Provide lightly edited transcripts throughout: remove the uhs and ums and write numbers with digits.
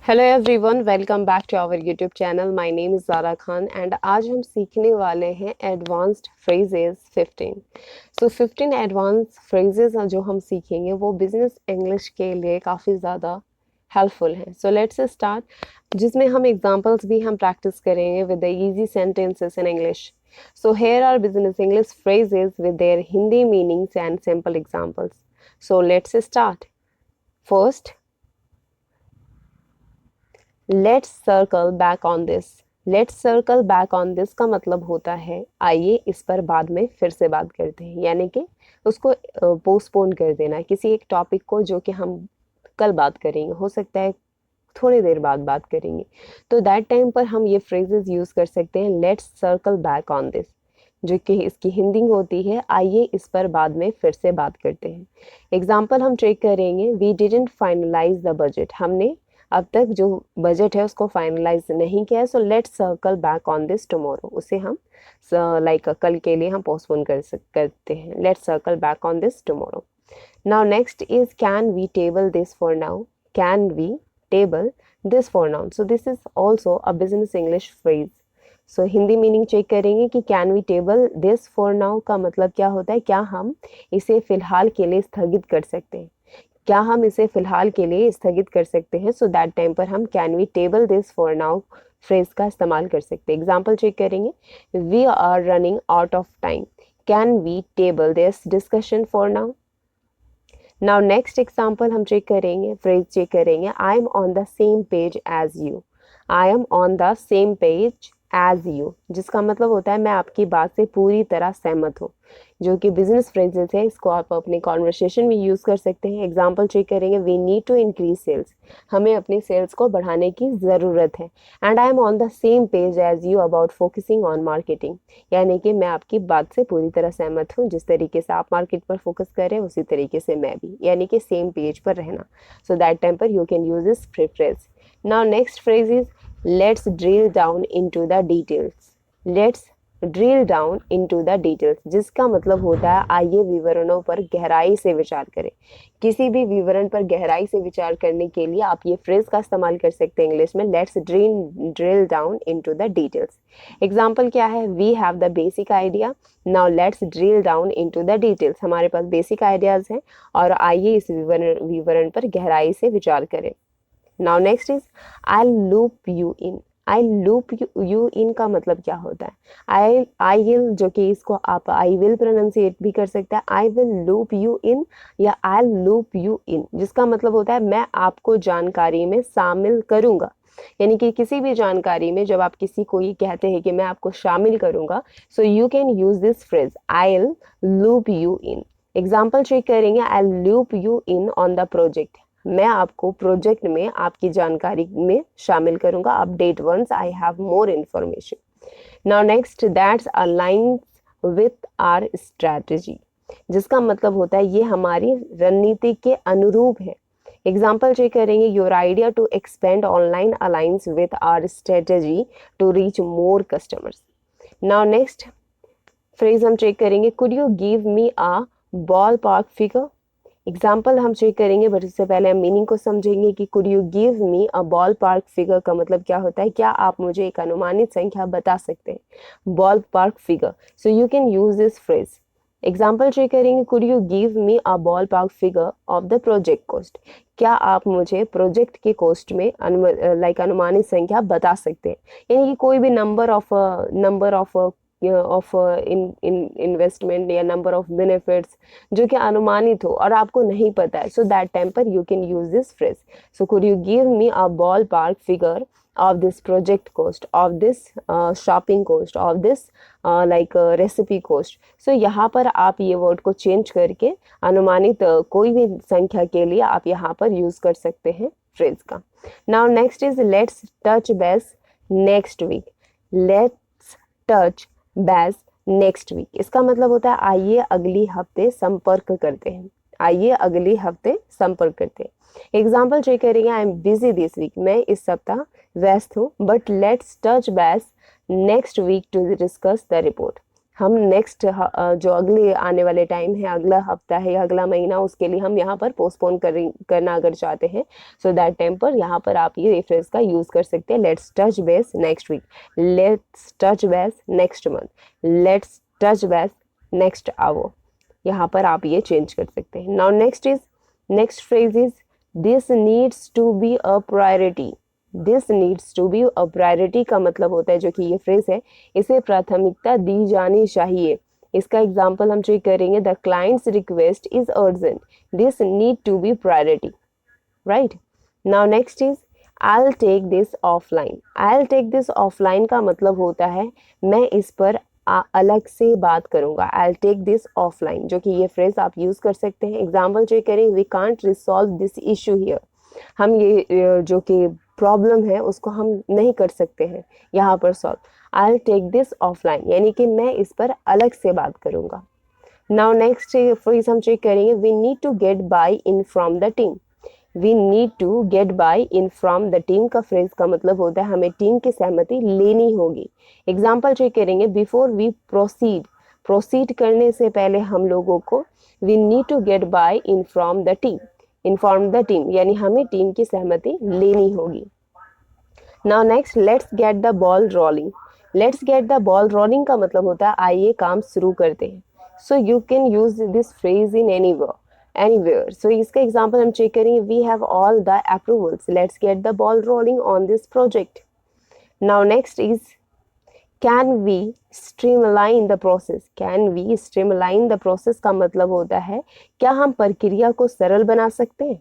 Hello everyone, welcome back to our YouTube channel. My name is Zara Khan and आज हम सीखने वाले हैं एडवांस्ड फ्रेजेस 15। 15 एडवांस फ्रेजेस जो हम सीखेंगे वो बिजनेस इंग्लिश के लिए काफ़ी ज़्यादा हेल्पफुल हैं। सो लेट्स स्टार्ट, जिसमें हम एग्जांपल्स भी हम प्रैक्टिस करेंगे with the easy sentences in English. So here are business English phrases with their Hindi meanings and simple examples. So let's start. First, let's circle back on this. Let's circle back on this का मतलब होता है आइए इस पर बाद में फिर से बात करते हैं, यानी कि उसको पोस्टपोन कर देना, किसी एक टॉपिक को जो कि हम कल बात करेंगे, हो सकता है थोड़ी देर बाद बात करेंगे, तो दैट टाइम पर हम ये फ्रेजेस यूज कर सकते हैं, let's circle back on this, जो कि इसकी हिंदी होती है आइए इस पर बाद में फिर से बात करते हैं। एग्जाम्पल हम चेक करेंगे, we didn't finalise the budget, हमने अब तक जो बजट है उसको फाइनलाइज नहीं किया है, so let's circle back on this tomorrow, उसे हम लाइक कल के लिए हम पोस्टपोन करते हैं, let's circle back on this tomorrow. Now next is can we table this for now. Can we table this for now, so this is also a business English phrase. So Hindi meaning check करेंगे कि can we table this for now का मतलब क्या होता है, क्या हम इसे फिलहाल के लिए स्थगित कर सकते हैं, क्या हम इसे फिलहाल के लिए स्थगित कर सकते हैं। सो दैट टाइम पर हम can we table this for now phrase का इस्तेमाल कर सकते हैं। एग्जाम्पल चेक करेंगे, we are running out of time, can we table this discussion for now. Now next example हम चेक करेंगे, फ्रेज चेक करेंगे, I am on the same page as you. I am on the same page as you, जिसका मतलब होता है मैं आपकी बात से पूरी तरह सहमत हूँ, जो कि बिजनेस फ्रेजेस है, इसको आप अपने कॉन्वर्सेशन में यूज कर सकते हैं। एग्जाम्पल चेक करेंगे, we need to increase sales, हमें अपने सेल्स को बढ़ाने की ज़रूरत है। And I am on the same page as you about focusing on marketing, यानी कि मैं आपकी बात से पूरी तरह सहमत हूँ, जिस तरीके से आप मार्केट पर फोकस कर रहे हैं उसी तरीके से मैं भी, यानी कि सेम पेज पर रहना। सो दैट टाइम पर you can use this phrase. Now next phrase is let's drill down into the details. Let's drill down into the details, जिसका मतलब होता है आइए विवरणों पर गहराई से विचार करें। किसी भी विवरण पर गहराई से विचार करने के लिए आप ये फ्रेज का इस्तेमाल कर सकते हैं इंग्लिश में, let's drill down into the details. Example क्या है, we have the basic idea, now let's drill down into the details, हमारे पास बेसिक आइडियाज हैं और आइए इस विवरण पर गहराई से विचार करें। Now next is I loop you in. I loop you इन का मतलब क्या होता है, आई विल, जो कि इसको आप आई विल प्रोनाउंसिएट भी कर सकते हैं, आई विल लूप यू इन या आई लूप यू इन, जिसका मतलब होता है मैं आपको जानकारी में शामिल करूंगा। यानी कि किसी भी जानकारी में जब आप किसी को ये कहते हैं कि मैं आपको शामिल करूंगा, so you can use this phrase I will loop you in. Example check करेंगे, I loop you in on the project, मैं आपको प्रोजेक्ट में आपकी जानकारी में शामिल करूंगा, update once I have more information. Now next, that's aligns with our strategy, जिसका मतलब होता है ये हमारी रणनीति के अनुरूप है। एग्जाम्पल चेक करेंगे, your idea to expand online alliance with our strategy to reach more customers. Now next phrase हम चेक करेंगे, could you give me a ball park figure. Example हम चेक करेंगे, बट इससे पहले हम मीनिंग को समझेंगे कि could you give me a ball park figure का मतलब क्या होता है, क्या आप मुझे एक अनुमानित संख्या बता सकते हैं, ball park figure. So you can use this phrase. Example check करेंगे, could you give me a ball park figure of the project cost, क्या आप मुझे प्रोजेक्ट के कॉस्ट में अनुमानित संख्या बता सकते हैं, यानी कि कोई भी नंबर ऑफ इन्वेस्टमेंट या नंबर ऑफ बेनिफिट्स जो कि अनुमानित हो और आपको नहीं पता है, सो दैट टाइम पर you can use this phrase. So could you give me a ball park figure of this project cost, of this shopping cost, of this recipe cost। so यहाँ पर आप ये वर्ड को change करके अनुमानित कोई भी संख्या के लिए आप यहाँ पर यूज कर सकते हैं फ्रेज का। Now next is let's touch base next week. Let's touch base next week, इसका मतलब होता है आइए अगली हफ्ते संपर्क करते हैं, आइए अगले हफ्ते संपर्क करते हैं। एग्जाम्पल चेक करेंगे, I am busy this week, मैं इस सप्ताह व्यस्त हूँ, but let's touch base next week to discuss the report, हम नेक्स्ट जो अगले आने वाले टाइम है, अगला हफ्ता है या अगला महीना, उसके लिए हम यहाँ पर पोस्टपोन करना अगर चाहते हैं, सो दैट टाइम पर यहाँ पर आप ये रेफरेंस का यूज कर सकते हैं। Let's touch base next week, let's touch base next month, let's touch base next hour, यहाँ पर आप ये चेंज कर सकते हैं। Now next phrase is this needs to be a priority. This needs to be a priority का मतलब होता है, जो कि ये फ्रेज है, इसे प्राथमिकता दी जानी चाहिए। इसका एग्जाम्पल हम जो करेंगे, the client's request is urgent, this need to be priority, right. Now next is I'll take this offline। I'll take this offline का मतलब होता है मैं इस पर अलग से बात करूंगा। I'll take this offline, जो कि ये फ्रेज आप यूज कर सकते हैं। एग्जाम्पल जो करें, we can't resolve this issue here। हम ये जो कि प्रॉब्लम है उसको हम नहीं कर सकते हैं यहाँ पर solve. I'll take this offline यानी कि मैं इस पर अलग से बात करूंगा। नाउ नेक्स्ट फ्रेज हम चेक करेंगे, we need to get buy-in from the team। We need to get buy in from the team का फ्रेज का मतलब होता है हमें टीम की सहमति लेनी होगी। एग्जाम्पल चेक करेंगे, बिफोर वी प्रोसीड करने से पहले हम लोगों को we need to get buy in from the team, inform the team यानी हमें टीम की सहमति लेनी होगी। Now next, let's get the ball rolling. Let's get the ball rolling का मतलब होता है आइए काम शुरू करते हैं। So you can use this phrase in anywhere। So इसका एग्जाम्पल हम चेक करेंगे, we have all the approvals, let's get the ball rolling on this project। Now next is can we streamline the process। can we streamline the process का मतलब होता है क्या हम प्रक्रिया को सरल बना सकते हैं,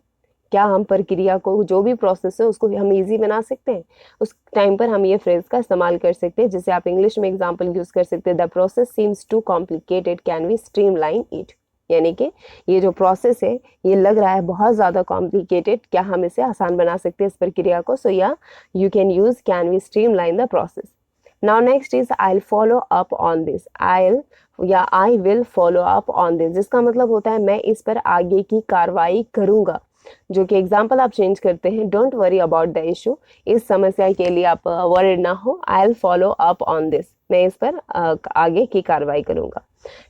क्या हम प्रक्रिया को जो भी प्रोसेस है उसको हम इजी बना सकते हैं। उस टाइम पर हम ये फ्रेज का इस्तेमाल कर सकते हैं, जिसे आप इंग्लिश में एग्जाम्पल यूज कर सकते हैं, the process seems too complicated, can we streamline it. यानी कि ये जो प्रोसेस है ये लग रहा है बहुत ज़्यादा कॉम्प्लिकेटेड, क्या हम इसे आसान बना सकते हैं इस प्रक्रिया को। सो या you can use can we streamline the process. Now next is I follow up on this. I will follow up on this, जिसका मतलब होता है मैं इस पर आगे की कार्रवाई करूंगा। जो कि एग्जाम्पल आप चेंज करते हैं, don't worry about the issue, इस समस्या के लिए आप वरीड ना हो। आई will follow up on this, मैं इस पर आगे की कार्रवाई करूंगा।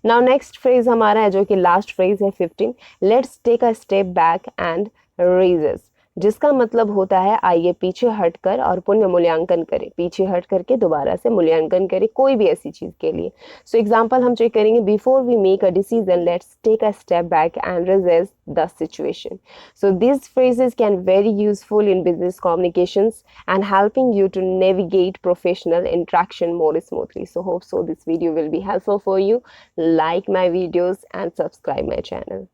नाउ नेक्स्ट फ्रेज हमारा है जो कि लास्ट फ्रेज है 15, let's take a step back and reassess, जिसका मतलब होता है आइए पीछे हटकर और पुनः मूल्यांकन करें, पीछे हट करके दोबारा से मूल्यांकन करें कोई भी ऐसी चीज के लिए। सो एग्जांपल हम चेक करेंगे, before we make a decision let's take a step back and reassess the situation. So these phrases can very useful in business communications and helping you to navigate professional interaction more smoothly. So hope so this video will be helpful for you. Like my videos and subscribe my channel.